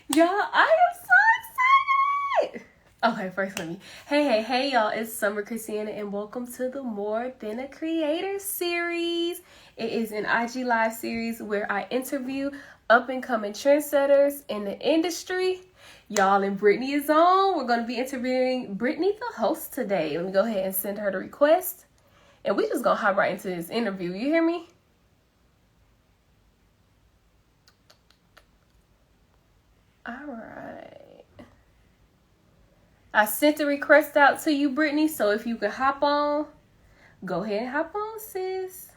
Y'all, I am so excited. Okay, first let me. Hey, y'all. It's Summer Christiana, and welcome to the More Than a Creator series. It is an IG Live series where I interview up and coming trendsetters in the industry. Y'all, and Brittany is on. We're going to be interviewing Brittany, the host, today. Let me go ahead and send her the request. And we just going to hop right into this interview. You hear me? All right. I sent the request out to you, Brittany, so if you can hop on, go ahead and hop on, sis.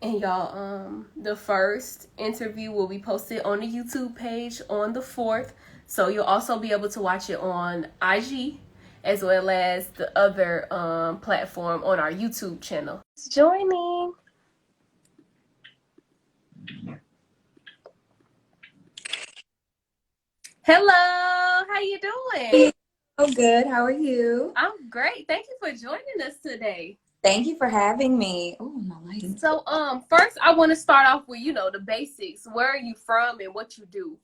And y'all, the first interview will be posted on the YouTube page on the 4th. So you'll also be able to watch it on IG as well as the other platform on our YouTube channel. Joining. Hello, how you doing? Oh, good. How are you? I'm great. Thank you for joining us today. Thank you for having me. Oh, my lighting. So, first I want to start off with, the basics. Where are you from and what you do?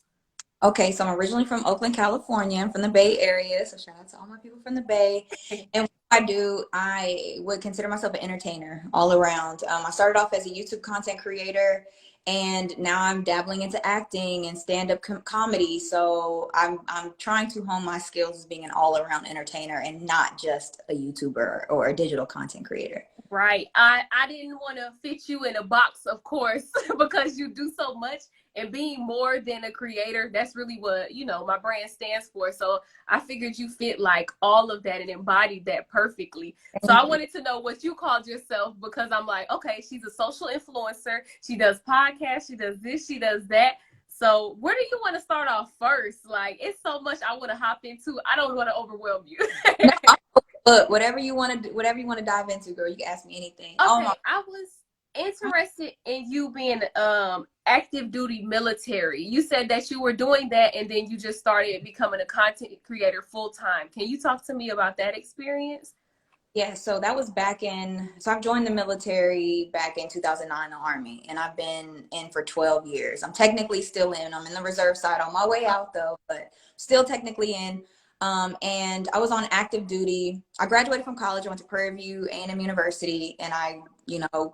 Okay, so I'm originally from Oakland, California. I'm from the Bay Area, so shout out to all my people from the Bay. And what I do, I would consider myself an entertainer all around. I started off as a YouTube content creator, and now I'm dabbling into acting and stand-up comedy. So I'm trying to hone my skills as being an all-around entertainer and not just a YouTuber or a digital content creator. Right. I didn't want to fit you in a box, of course, because you do so much, and being more than a creator, that's really what, my brand stands for. So I figured you fit like all of that and embodied that perfectly. So I Thank you. wanted to know what you called yourself, because I'm like, okay, she's a social influencer. She does podcasts. She does this. She does that. So where do you want to start off first? Like, it's so much I want to hop into. I don't want to overwhelm you. No, look, whatever you want to do, whatever you want to dive into, girl, you can ask me anything. Oh Okay, my. I was interested in you being active duty military. You said that you were doing that and then you just started becoming a content creator full time. Can you talk to me about that experience? Yeah, so that was so I've joined the military back in 2009, the Army, and I've been in for 12 years. I'm technically still in. I'm in the reserve side on my way out though, but still technically in. And I was on active duty. I graduated from college. I went to Prairie View A&M University, and I,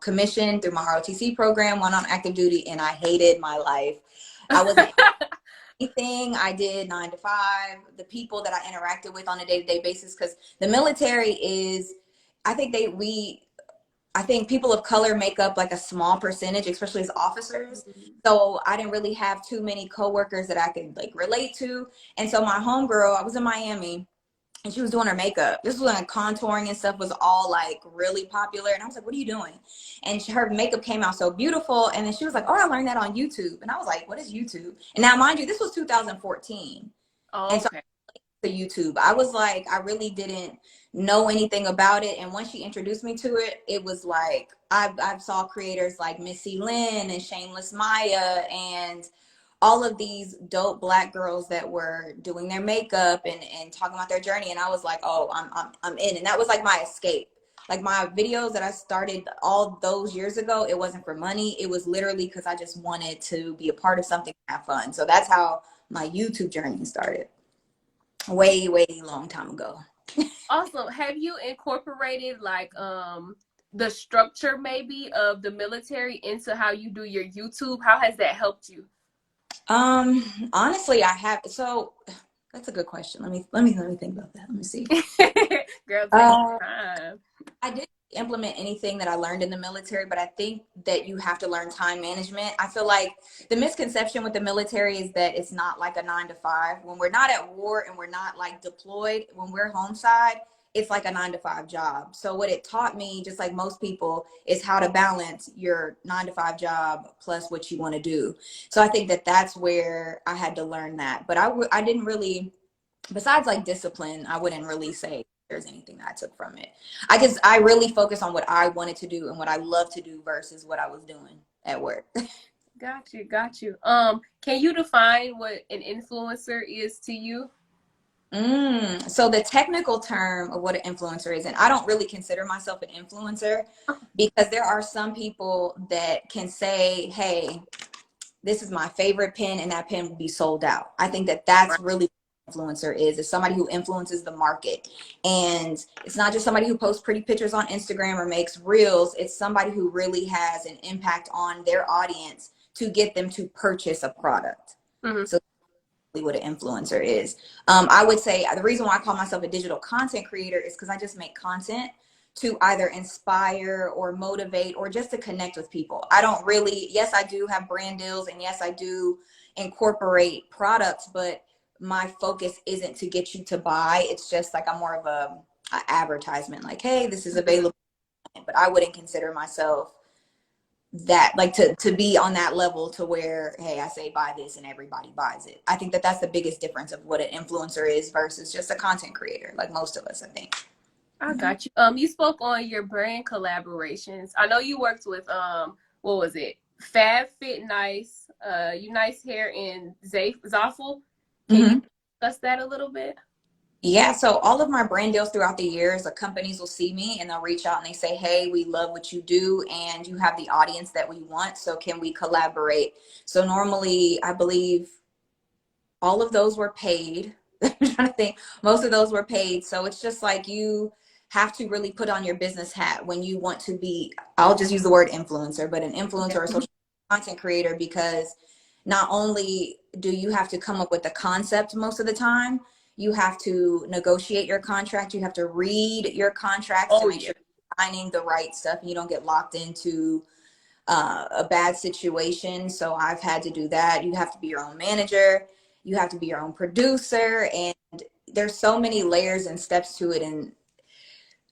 commissioned through my ROTC program, went on active duty, and I hated my life. I wasn't anything I did 9 to 5, the people that I interacted with on a day-to-day basis, because the military is, I think I think people of color make up like a small percentage, especially as officers. So I didn't really have too many coworkers that I could like relate to. And so my homegirl, I was in Miami, and she was doing her makeup. This was when contouring and stuff was all like really popular. And I was like, what are you doing? And her makeup came out so beautiful. And then she was like, oh, I learned that on YouTube. And I was like, what is YouTube? And now, mind you, this was 2014. And so Okay. to YouTube, I was like, I really didn't know anything about it. And once she introduced me to it, it was like, I've saw creators like Missy Lynn and Shameless Maya and all of these dope Black girls that were doing their makeup and talking about their journey. And I was like, oh, I'm in. And that was like my escape. Like my videos that I started all those years ago, it wasn't for money. It was literally because I just wanted to be a part of something and have fun. So that's how my YouTube journey started. Way, way long time ago. Awesome. Have you incorporated like the structure maybe of the military into how you do your YouTube? How has that helped you? Honestly, I have. So that's a good question. Let me think about that. Let me see. Girl, take Uh, your time. I didn't implement anything that I learned in the military, but I think that you have to learn time management. I feel like the misconception with the military is that it's not like a 9 to 5. When we're not at war and we're not like deployed, when we're home side, it's like a 9 to 5 job. So what it taught me, just like most people, is how to balance your 9 to 5 job plus what you want to do. So I think that that's where I had to learn that. But I didn't really, besides like discipline, I wouldn't really say there's anything that I took from it. I really focus on what I wanted to do and what I love to do versus what I was doing at work. Got you. Can you define what an influencer is to you? So the technical term of what an influencer is, and I don't really consider myself an influencer because there are some people that can say, hey, this is my favorite pen and that pen will be sold out. I think that that's really what an influencer is somebody who influences the market. And it's not just somebody who posts pretty pictures on Instagram or makes reels. It's somebody who really has an impact on their audience to get them to purchase a product. Mm-hmm. So what an influencer is. I would say the reason why I call myself a digital content creator is because I just make content to either inspire or motivate or just to connect with people. I don't really, yes, I do have brand deals and yes, I do incorporate products, but my focus isn't to get you to buy. It's just like I'm more of a advertisement, like, hey, this is available. But I wouldn't consider myself that like to be on that level to where, hey, I say buy this and everybody buys it. I think that that's the biggest difference of what an influencer is versus just a content creator, like most of us, I think. I got you. You spoke on your brand collaborations. I know you worked with what was it? Fab Fit Nice, You Nice Hair, and Zoffel. Can you discuss that a little bit? Yeah, so all of my brand deals throughout the years, the companies will see me and they'll reach out and they say, hey, we love what you do and you have the audience that we want, so can we collaborate? So normally, I believe all of those were paid. I'm trying to think. Most of those were paid. So it's just like you have to really put on your business hat when you want to be, I'll just use the word influencer, but an influencer or social content creator, because not only do you have to come up with the concept most of the time, you have to negotiate your contract. You have to read your contracts to make sure you're signing the right stuff and you don't get locked into a bad situation. So I've had to do that. You have to be your own manager. You have to be your own producer. And there's so many layers and steps to it.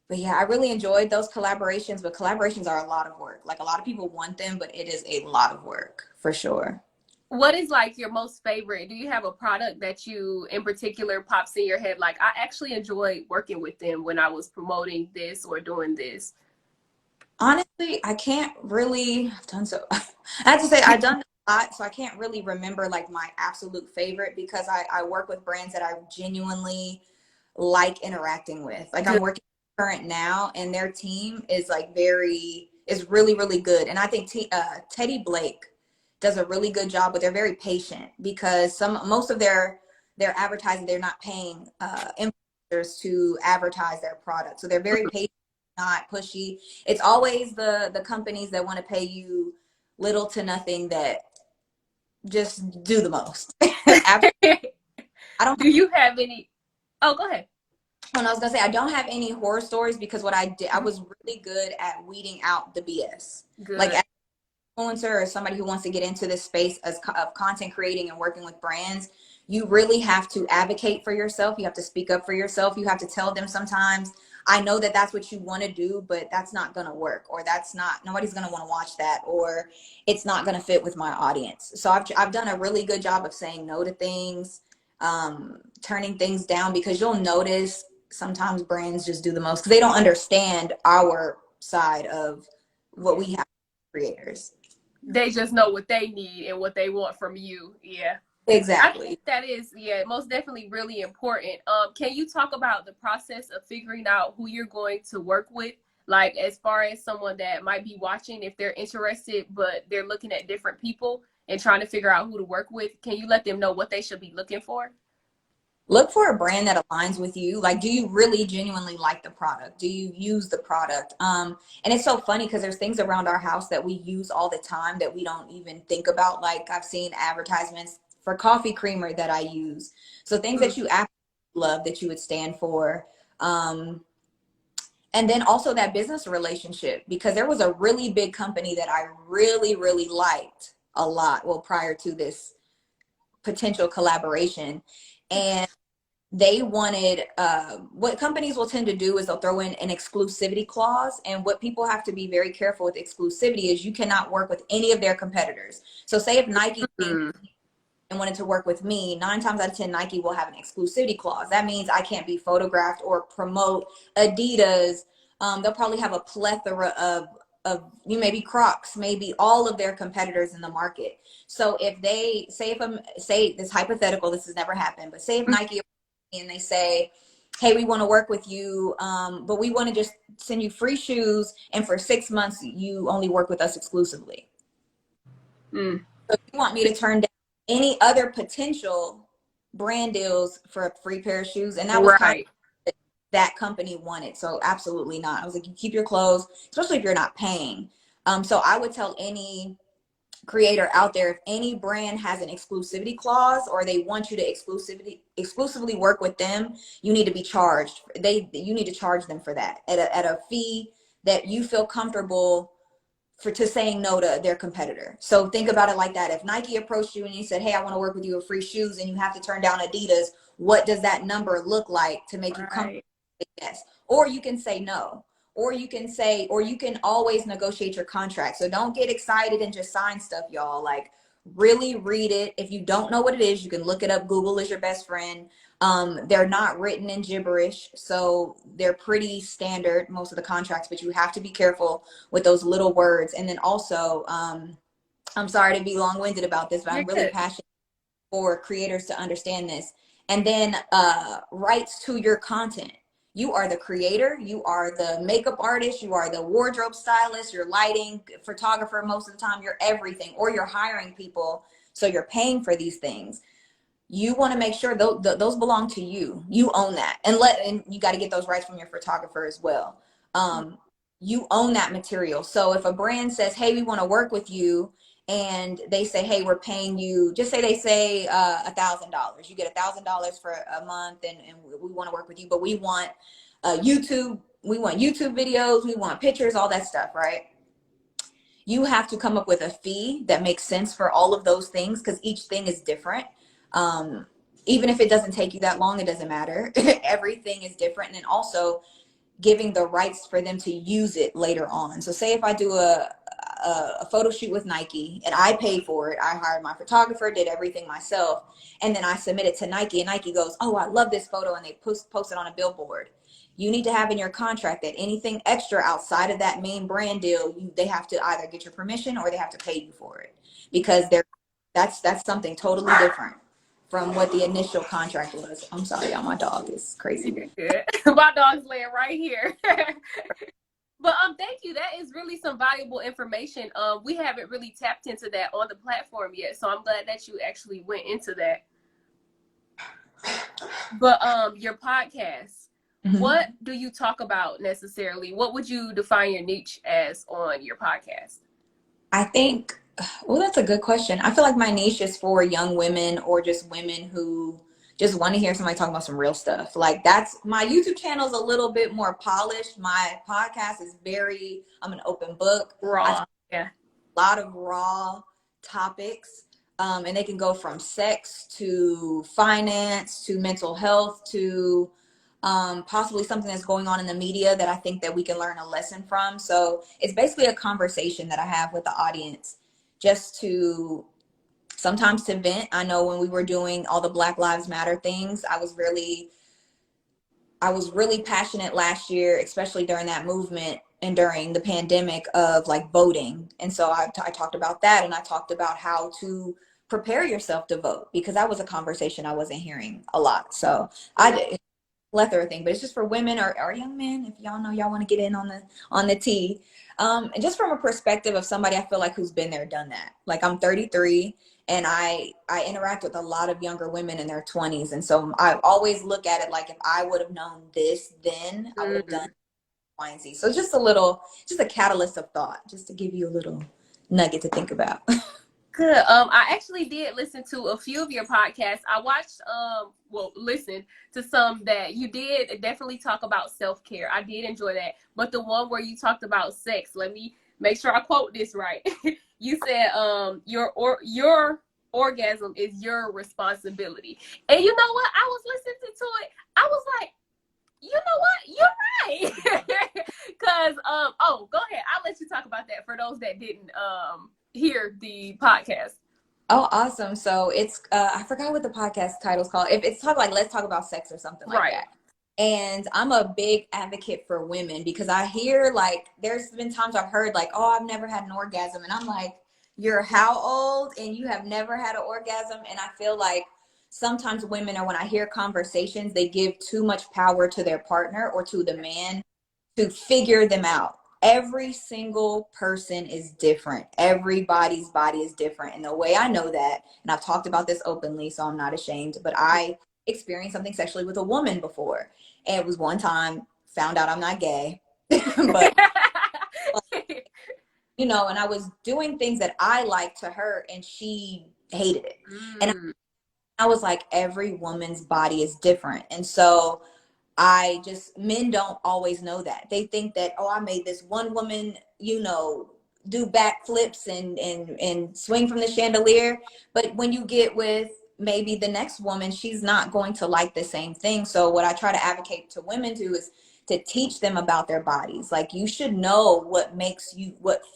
But yeah, I really enjoyed those collaborations, but collaborations are a lot of work. Like a lot of people want them, but it is a lot of work for sure. What is like your most favorite? Do you have a product that you in particular pops in your head? Like, I actually enjoyed working with them when I was promoting this or doing this. Honestly, I can't really, I've done so, I have to say I've done a lot, so I can't really remember like my absolute favorite because I work with brands that I genuinely like interacting with. Like I'm working with Current now and their team is like is really, really good. And I think Teddy Blake does a really good job, but they're very patient because most of their advertising, they're not paying influencers to advertise their product. So they're very patient, not pushy. It's always the companies that want to pay you little to nothing that just do the most. I don't. Do you have any? Oh, go ahead. When I was gonna say I don't have any horror stories because what I did, I was really good at weeding out the BS. Good. Like as an influencer or somebody who wants to get into this space of content creating and working with brands, you really have to advocate for yourself. You have to speak up for yourself. You have to tell them sometimes, I know that that's what you want to do, but that's not going to work, or nobody's going to want to watch that, or it's not going to fit with my audience. So I've done a really good job of saying no to things, turning things down, because you'll notice sometimes brands just do the most because they don't understand our side of what we have creators. They just know what they need and what they want from you. Yeah. Exactly. I think that is, most definitely really important. Can you talk about the process of figuring out who you're going to work with? Like, as far as someone that might be watching, if they're interested, but they're looking at different people and trying to figure out who to work with, can you let them know what they should be looking for? Look for a brand that aligns with you. Like, do you really genuinely like the product? Do you use the product? And it's so funny because there's things around our house that we use all the time that we don't even think about. Like, I've seen advertisements for coffee creamer that I use. So things that you absolutely love that you would stand for. And then also that business relationship, because there was a really big company that I really, really liked a lot. Well, prior to this potential collaboration. And they wanted, what companies will tend to do is they'll throw in an exclusivity clause. And what people have to be very careful with exclusivity is you cannot work with any of their competitors. So say if Nike and wanted to work with me, 9 times out of 10, Nike will have an exclusivity clause. That means I can't be photographed or promote Adidas. They'll probably have a plethora of maybe Crocs, maybe all of their competitors in the market. So if they say, say this hypothetical, this has never happened, but say if Nike and they say, hey, we want to work with you, but we want to just send you free shoes, and for 6 months you only work with us exclusively. So you want me to turn down any other potential brand deals for a free pair of shoes? And that was kind of what that company wanted. So absolutely not. I was like, you keep your clothes, especially if you're not paying. So I would tell any creator out there, if any brand has an exclusivity clause or they want you to exclusively work with them, you need to be charged. You need to charge them for that at a fee that you feel comfortable to saying no to their competitor. So think about it like that. If Nike approached you and you said, hey, I want to work with you with free shoes, and you have to turn down Adidas, what does that number look like to make you comfortable? Yes. Or you can say no. Or you can always negotiate your contract. So don't get excited and just sign stuff, y'all. Like, really read it. If you don't know what it is, you can look it up. Google is your best friend. They're not written in gibberish, so they're pretty standard, most of the contracts, but you have to be careful with those little words. And then also, I'm sorry to be long-winded about this, but I'm really passionate for creators to understand this. And then rights to your content. You are the creator, you are the makeup artist, you are the wardrobe stylist, your lighting photographer, most of the time you're everything, or you're hiring people, so you're paying for these things. You want to make sure those belong to you. You own that. And you got to get those rights from your photographer as well. You own that material. So if a brand says, hey, we want to work with you, and they say, hey, we're paying you, just say they say $1,000. You get $1,000 for a month, and we want to work with you, but we want YouTube videos, we want pictures, all that stuff, right? You have to come up with a fee that makes sense for all of those things, because each thing is different. Even if it doesn't take you that long, it doesn't matter. Everything is different. And then also giving the rights for them to use it later on. So say if I do a photo shoot with Nike and I paid for it, I hired my photographer, did everything myself, and then I submit it to Nike, and Nike goes, oh, I love this photo, and they post it on a billboard. You need to have in your contract that anything extra outside of that main brand deal, they have to either get your permission or they have to pay you for it, because that's something totally different from what the initial contract was. I'm sorry, y'all, my dog is crazy. My dog's laying right here. But thank you. That is really some valuable information. We haven't really tapped into that on the platform yet, so I'm glad that you actually went into that. But your podcast, what do you talk about necessarily? What would you define your niche as on your podcast? I think, well, that's a good question. I feel like my niche is for young women, or just women who just want to hear somebody talking about some real stuff. Like, that's my YouTube channel is a little bit more polished. My podcast is I'm an open book. Raw. Yeah. A lot of raw topics. And they can go from sex to finance to mental health to possibly something that's going on in the media that I think that we can learn a lesson from. So it's basically a conversation that I have with the audience, just to sometimes to vent. I know when we were doing all the Black Lives Matter things, I was really passionate last year, especially during that movement and during the pandemic, of like voting. And so I talked about that, and I talked about how to prepare yourself to vote, because that was a conversation I wasn't hearing a lot. So plethora thing, but it's just for women or young men, if y'all know y'all want to get in on the tea. And just from a perspective of somebody, I feel like, who's been there, done that. Like, I'm 33, and I interact with a lot of younger women in their 20s. And so I always look at it like, if I would have known this then, I would have done Y and Z. So it's just a catalyst of thought, just to give you a little nugget to think about. Good. I actually did listen to a few of your podcasts. I watched, listened to some that you did definitely talk about self-care. I did enjoy that. But the one where you talked about sex, let me make sure I quote this right. You said, your orgasm is your responsibility. And you know what? I was listening to it. I was like, you know what? You're right. Because, go ahead. I'll let you talk about that for those that didn't, hear the podcast. Oh, awesome. So it's I forgot what the podcast title's called. If it's like let's talk about sex or something like that. And I'm a big advocate for women, because I hear, like, there's been times I've heard like, oh, I've never had an orgasm, and I'm like, you're how old and you have never had an orgasm? And I feel like sometimes women, or when I hear conversations, they give too much power to their partner or to the man to figure them out. Every single person is different. Everybody's body is different. And the way I know that, and I've talked about this openly, so I'm not ashamed, but I experienced something sexually with a woman before. And it was one time, found out I'm not gay, but you know, and I was doing things that I liked to her and she hated it. And I was like, every woman's body is different. And so men don't always know that. They think that, oh, I made this one woman, you know, do backflips and swing from the chandelier. But when you get with maybe the next woman, she's not going to like the same thing. So what I try to advocate to women do is to teach them about their bodies. Like, you should know what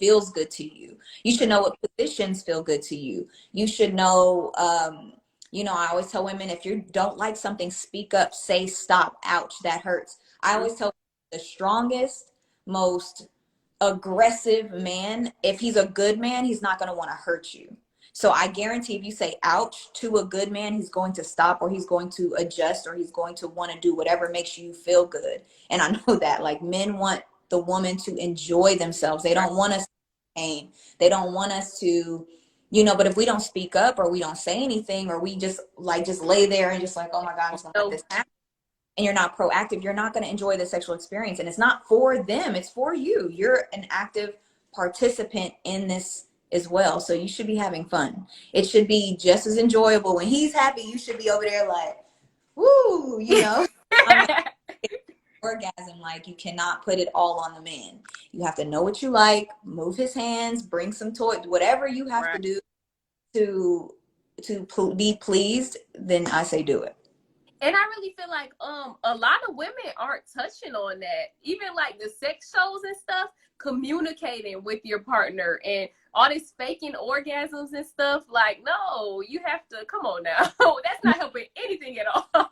feels good to you. You should know what positions feel good to you. You should know, you know, I always tell women, if you don't like something, speak up, say stop, ouch, that hurts. I always tell the strongest, most aggressive man, if he's a good man, he's not going to want to hurt you. So I guarantee if you say ouch to a good man, he's going to stop, or he's going to adjust, or he's going to want to do whatever makes you feel good. And I know that, like, men want the woman to enjoy themselves. They don't want us to pain. They don't want us to, you know, but if we don't speak up, or we don't say anything, or we just lay there and just like, oh my God, I'm just gonna let this happen, and you're not proactive, you're not going to enjoy the sexual experience. And it's not for them, it's for you. You're an active participant in this as well. So you should be having fun. It should be just as enjoyable. When he's happy, you should be over there like, woo, you know. Orgasm, like, you cannot put it all on the man. You have to know what you like, move his hands, bring some toy, whatever you have to do to be pleased, then I say do it. And I really feel like a lot of women aren't touching on that. Even like the sex shows and stuff, communicating with your partner and all this faking orgasms and stuff. Like, no, you have to, come on now. That's not helping anything at all.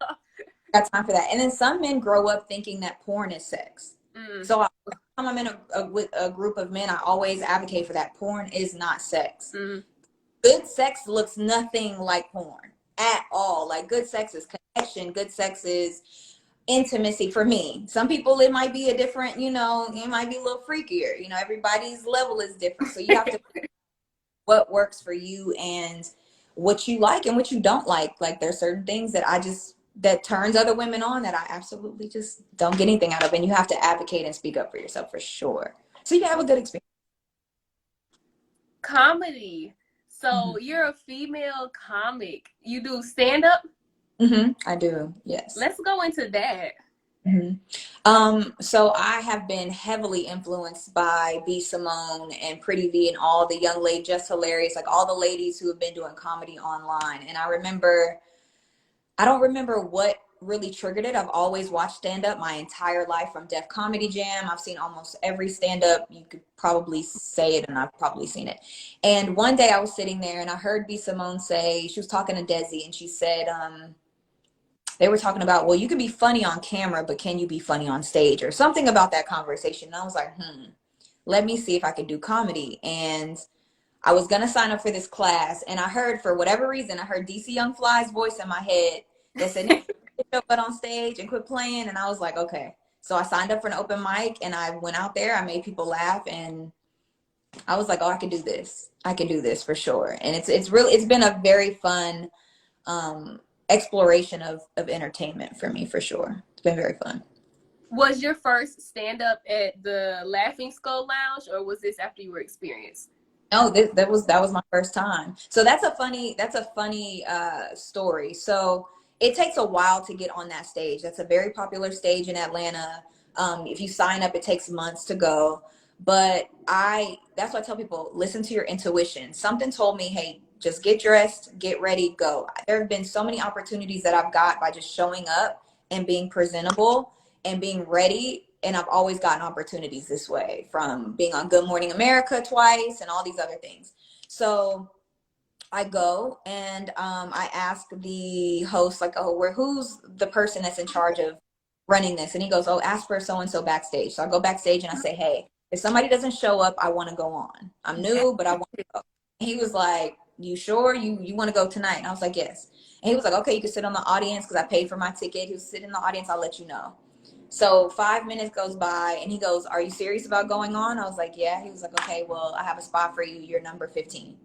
Got time for that. And then some men grow up thinking that porn is sex. So I'm in with a group of men, I always advocate for that. Porn is not sex. Good sex looks nothing like porn at all. Like, good sex is connection. Good sex is intimacy for me. Some people, it might be a different, you know, it might be a little freakier. You know, everybody's level is different. So you have to what works for you and what you like and what you don't like. Like, there's certain things that turns other women on that I absolutely just don't get anything out of. And you have to advocate and speak up for yourself for sure, so you can have a good experience. Comedy. So you're a female comic. You do stand-up? I do, yes. Let's go into that. So I have been heavily influenced by B. Simone and Pretty V and all the young ladies, Just Hilarious, like all the ladies who have been doing comedy online. And I don't remember what really triggered it. I've always watched stand-up my entire life, from Def Comedy Jam. I've seen almost every stand-up. You could probably say it, and I've probably seen it. And one day I was sitting there and I heard B. Simone say, she was talking to Desi, and she said, they were talking about, well, you can be funny on camera, but can you be funny on stage, or something about that conversation. And I was like, let me see if I could do comedy. And I was going to sign up for this class, and I heard, for whatever reason, I heard DC Young Fly's voice in my head that said, get your butt on stage and quit playing. And I was like, okay. So I signed up for an open mic, and I went out there, I made people laugh, and I was like, oh, I can do this. I can do this for sure. And it's been a very fun, exploration of entertainment for me, for sure. It's been very fun. Was your first stand-up at the Laughing Skull Lounge, or was this after you were experienced? No, that was my first time. So that's a funny story. So it takes a while to get on that stage. That's a very popular stage in Atlanta. If you sign up, it takes months to go. But that's why I tell people, listen to your intuition. Something told me, hey, just get dressed, get ready, go. There have been so many opportunities that I've got by just showing up and being presentable and being ready. And I've always gotten opportunities this way, from being on Good Morning America twice and all these other things. So I go and I ask the host, like, oh, who's the person that's in charge of running this? And he goes, oh, ask for so-and-so backstage. So I go backstage and I say, hey, if somebody doesn't show up, I want to go on. I'm new, but I want to go. He was like, you sure you want to go tonight? And I was like, yes. And he was like, okay, you can sit on the audience because I paid for my ticket. He was sitting in the audience. I'll let you know. So 5 minutes goes by and he goes, are you serious about going on? I was like, yeah. He was like, okay, well, I have a spot for you. You're number 15.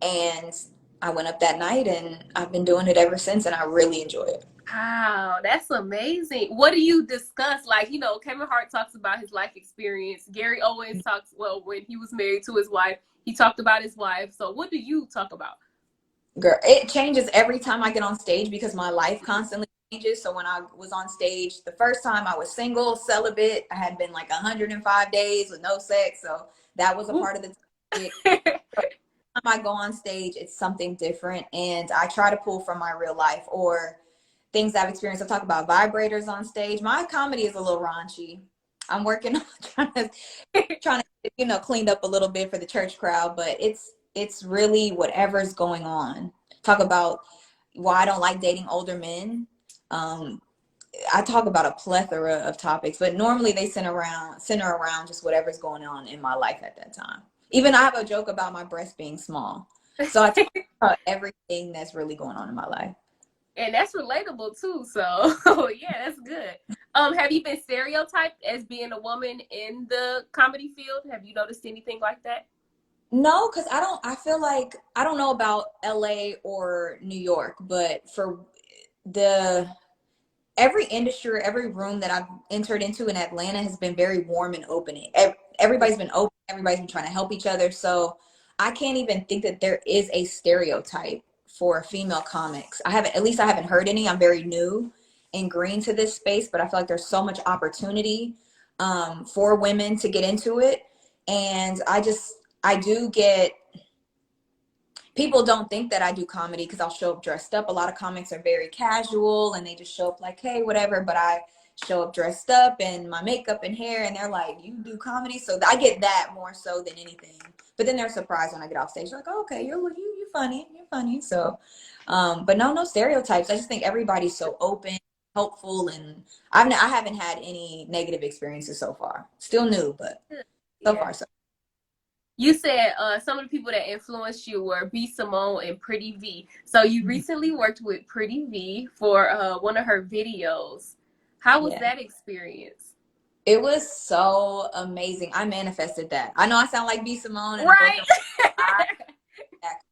And I went up that night and I've been doing it ever since. And I really enjoy it. Wow, that's amazing. What do you discuss? Like, you know, Kevin Hart talks about his life experience. Gary Owens talks, well, when he was married to his wife, he talked about his wife. So what do you talk about? Girl, it changes every time I get on stage because my life constantly changes. So when I was on stage, the first time I was single, celibate, I had been like 105 days with no sex. So that was a part of the topic. Time I go on stage, it's something different. And I try to pull from my real life or things I've experienced. I talk about vibrators on stage. My comedy is a little raunchy. I'm working on trying to cleaned up a little bit for the church crowd, but it's really whatever's going on. Talk about why I don't like dating older men. I talk about a plethora of topics, but normally they center around just whatever's going on in my life at that time. Even I have a joke about my breast being small. So I talk about everything that's really going on in my life. And that's relatable too. So yeah, that's good. Have you been stereotyped as being a woman in the comedy field? Have you noticed anything like that? No, because I feel like I don't know about LA or New York, but for every industry, every room that I've entered into in Atlanta has been very warm and opening. Everybody's been open. Everybody's been trying to help each other. So I can't even think that there is a stereotype for female comics. At least I haven't heard any. I'm very new and green to this space, but I feel like there's so much opportunity for women to get into it. And I do get, people don't think that I do comedy because I'll show up dressed up. A lot of comics are very casual and they just show up like, hey, whatever. But I show up dressed up and my makeup and hair, and they're like, you do comedy? So I get that more so than anything. But then they're surprised when I get off stage. They're like, oh, okay, you're funny. You're funny. So, but no stereotypes. I just think everybody's so open, helpful, and I haven't had any negative experiences so far. Still new, but so far so. You said some of the people that influenced you were B. Simone and Pretty V. So you recently worked with Pretty V for one of her videos. How was that experience? It was so amazing. I manifested that. I know I sound like B. Simone. And right.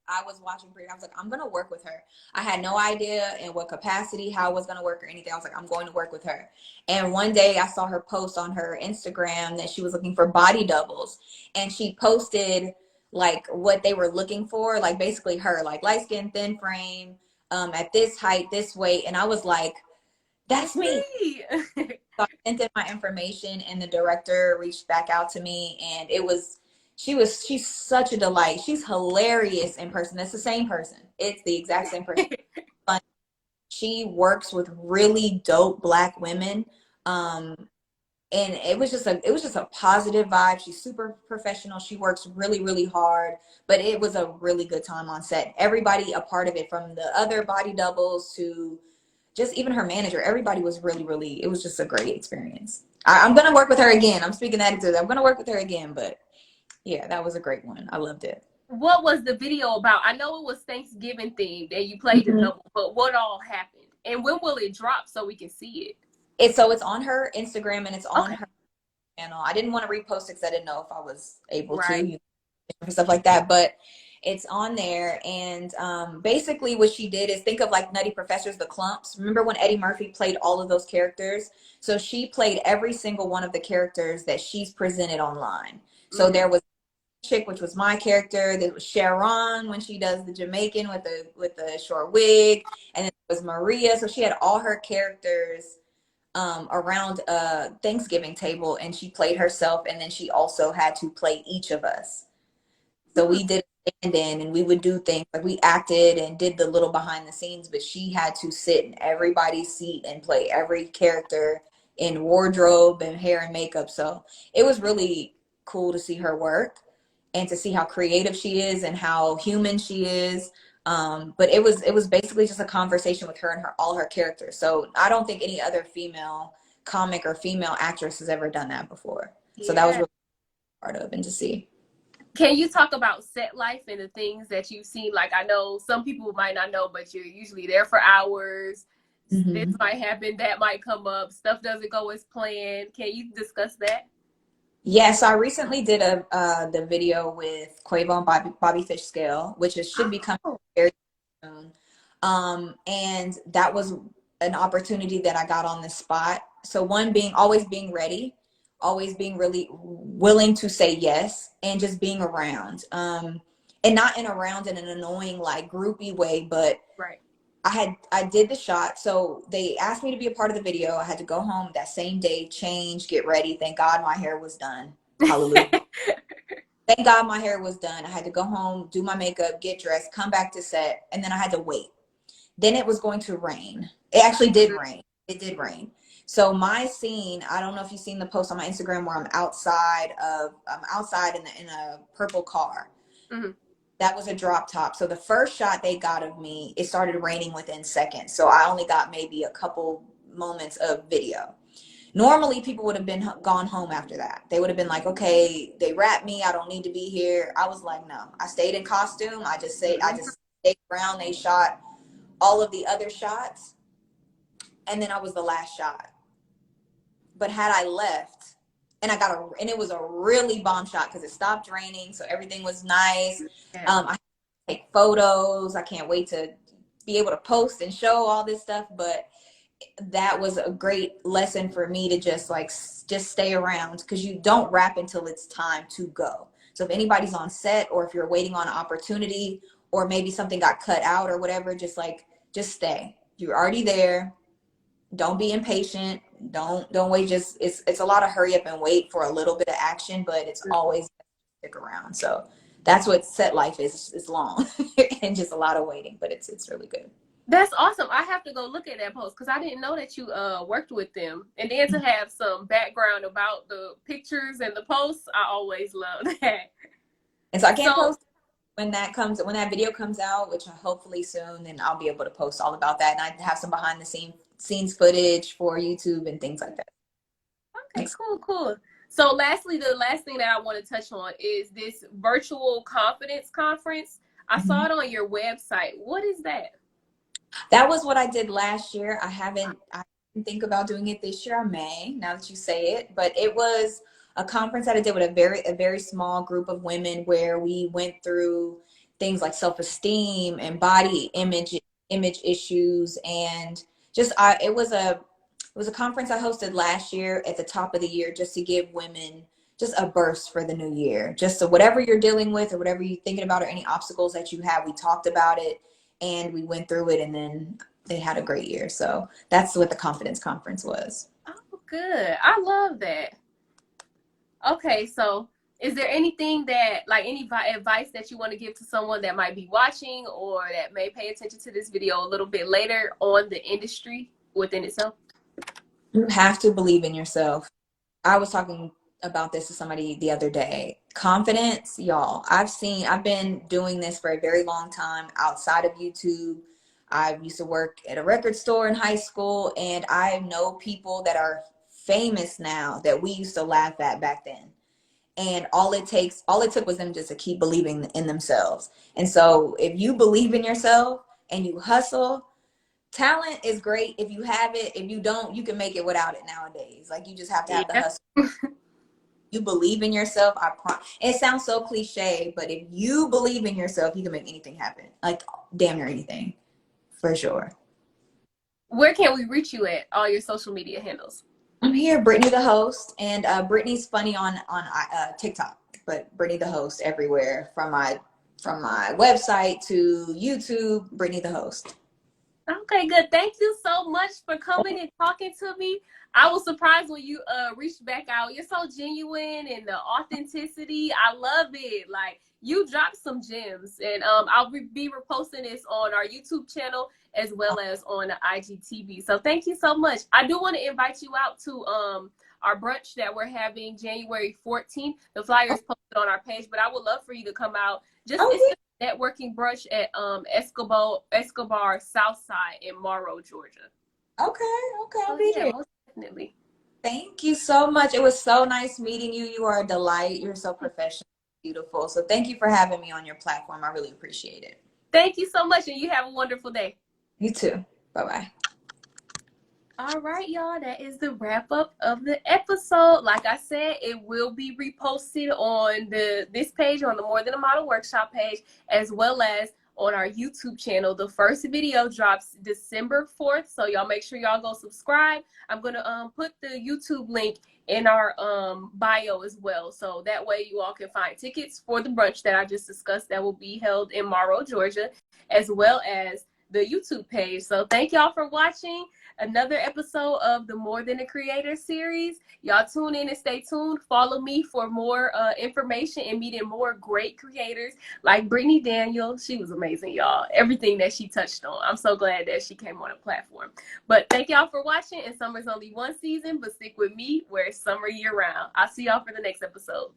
I was watching Pretty. I was like, I'm going to work with her. I had no idea in what capacity, how I was going to work or anything. I was like, I'm going to work with her. And one day I saw her post on her Instagram that she was looking for body doubles. And she posted like what they were looking for, like basically her, like light skin, thin frame, at this height, this weight. And I was like, that's me. So I sent in my information and the director reached back out to me, and she's such a delight. She's hilarious in person. That's the same person. It's the exact same person. She works with really dope Black women. And it was just a positive vibe. She's super professional. She works really, really hard, but it was a really good time on set. Everybody a part of it, from the other body doubles to just even her manager, everybody was really, really, it was just a great experience. I'm going to work with her again. I'm speaking that into that. I'm going to work with her again, but yeah, that was a great one. I loved it. What was the video about? I know it was Thanksgiving themed and you played the double, but what all happened? And when will it drop so we can see it? It's on her Instagram and it's on her channel. I didn't want to repost it because I didn't know if I was able to, stuff like that, but it's on there. And basically what she did is, think of like Nutty Professors, the Clumps. Remember when Eddie Murphy played all of those characters? So she played every single one of the characters that she's presented online. So there was chick, which was my character. There was Sharon when she does the Jamaican with the short wig, and then there was Maria. So she had all her characters around a Thanksgiving table, and she played herself, and then she also had to play each of us. So we did stand in, and we would do things like we acted and did the little behind the scenes, but she had to sit in everybody's seat and play every character in wardrobe and hair and makeup. So it was really cool to see her work and to see how creative she is and how human she is. But it was basically just a conversation with her and all her characters. So I don't think any other female comic or female actress has ever done that before. So that was really part of and to see. Can you talk about set life and the things that you've seen? Like, I know some people might not know, but you're usually there for hours. This Mm-hmm. might happen, that might come up. Stuff doesn't go as planned. Can you discuss that? Yes, I recently did the video with Quavo and Bobby Fish Scale, which should be coming Oh, very soon. And that was an opportunity that I got on the spot. So one being always being ready, always being really willing to say yes, and just being around. And not in around in an annoying like groupie way, but right. I did the shot. So they asked me to be a part of the video. I had to go home that same day, change, get ready. Thank God my hair was done. Hallelujah. Thank God my hair was done. I had to go home, do my makeup, get dressed, come back to set, and then I had to wait. Then it was going to rain. It actually did rain. It did rain. So my scene, I don't know if you've seen the post on my Instagram where I'm outside in a purple car. Mm-hmm. That was a drop top. So the first shot they got of me, it started raining within seconds. So I only got maybe a couple moments of video. Normally people would have been gone home after that. They would have been like, okay, they wrapped me, I don't need to be here. I was like, no, I stayed in costume. I just stayed around. They shot all of the other shots, and then I was the last shot. But had I left, and it was a really bomb shot because it stopped raining, so everything was nice. Yeah. I take photos. I can't wait to be able to post and show all this stuff. But that was a great lesson for me to just stay around, because you don't wrap until it's time to go. So if anybody's on set, or if you're waiting on an opportunity, or maybe something got cut out or whatever, just stay. You're already there. Don't be impatient. Don't wait. It's a lot of hurry up and wait for a little bit of action, but it's always stick around. So that's what set life is. It's long and just a lot of waiting, but it's really good. That's awesome. I have to go look at that post because I didn't know that you worked with them. And then to have some background about the pictures and the posts, I always love that. And so I can't So post when that video comes out, which hopefully soon, then I'll be able to post all about that. And I have some behind the scenes footage for YouTube and things like that. okay, cool. So lastly, the last thing that I want to touch on is this virtual confidence conference. I saw it on your website. What is that? That was what I did last year. I didn't think about doing it this year. I may, now that you say it, but it was a conference that I did with a very small group of women, where we went through things like self-esteem and body image issues. And it was a conference I hosted last year at the top of the year, just to give women just a burst for the new year. Just so whatever you're dealing with or whatever you're thinking about, or any obstacles that you have, we talked about it and we went through it, and then they had a great year. So that's what the confidence conference was. Oh, good. I love that. Okay, so is there anything that, like, any advice that you want to give to someone that might be watching or that may pay attention to this video a little bit later on the industry within itself? You have to believe in yourself. I was talking about this to somebody the other day. Confidence, y'all. I've been doing this for a very long time outside of YouTube. I used to work at a record store in high school, and I know people that are famous now that we used to laugh at back then. And all it took was them just to keep believing in themselves. And so if you believe in yourself and you hustle, talent is great if you have it. If you don't, you can make it without it nowadays. Like, you just have to have the Yeah. hustle. You believe in yourself, I promise. It sounds so cliche, but if you believe in yourself, you can make anything happen. Like, damn near anything, for sure. Where can we reach you at all your social media handles? I'm here, Brittany the host, and Brittany's funny on TikTok, but Brittany the host everywhere, from my website to YouTube. Brittany the host. Okay, good. Thank you so much for coming and talking to me. I was surprised when you reached back out. You're so genuine, and the authenticity, I love it. Like, you dropped some gems, and I'll be reposting this on our YouTube channel as well as on the IGTV. So thank you so much. I do want to invite you out to our brunch that we're having January 14th. The flyer is posted on our page, but I would love for you to come out. It's a networking brunch at Escobar Southside in Morrow, Georgia. Okay, I'll be there. Most definitely. Thank you so much. It was so nice meeting you. You are a delight. You're so professional. beautiful. So thank you for having me on your platform. I really appreciate it. Thank you so much, and you have a wonderful day. You too. Bye-bye. All right, y'all, that is the wrap up of the episode. Like I said, it will be reposted on this page, on the More Than a Model Workshop page, as well as on our YouTube channel. The first video drops December 4th, so y'all make sure y'all go subscribe. I'm gonna put the YouTube link in our bio as well, so that way you all can find tickets for the brunch that I just discussed that will be held in Morrow, Georgia, as well as the YouTube page. So thank y'all for watching another episode of the More Than a Creator series. Y'all tune in and stay tuned. Follow me for more information and meeting more great creators like Brittany Daniel. She was amazing, y'all. Everything that she touched on. I'm so glad that she came on a platform. But thank y'all for watching. And summer's only one season, but stick with me where it's summer year round. I'll see y'all for the next episode.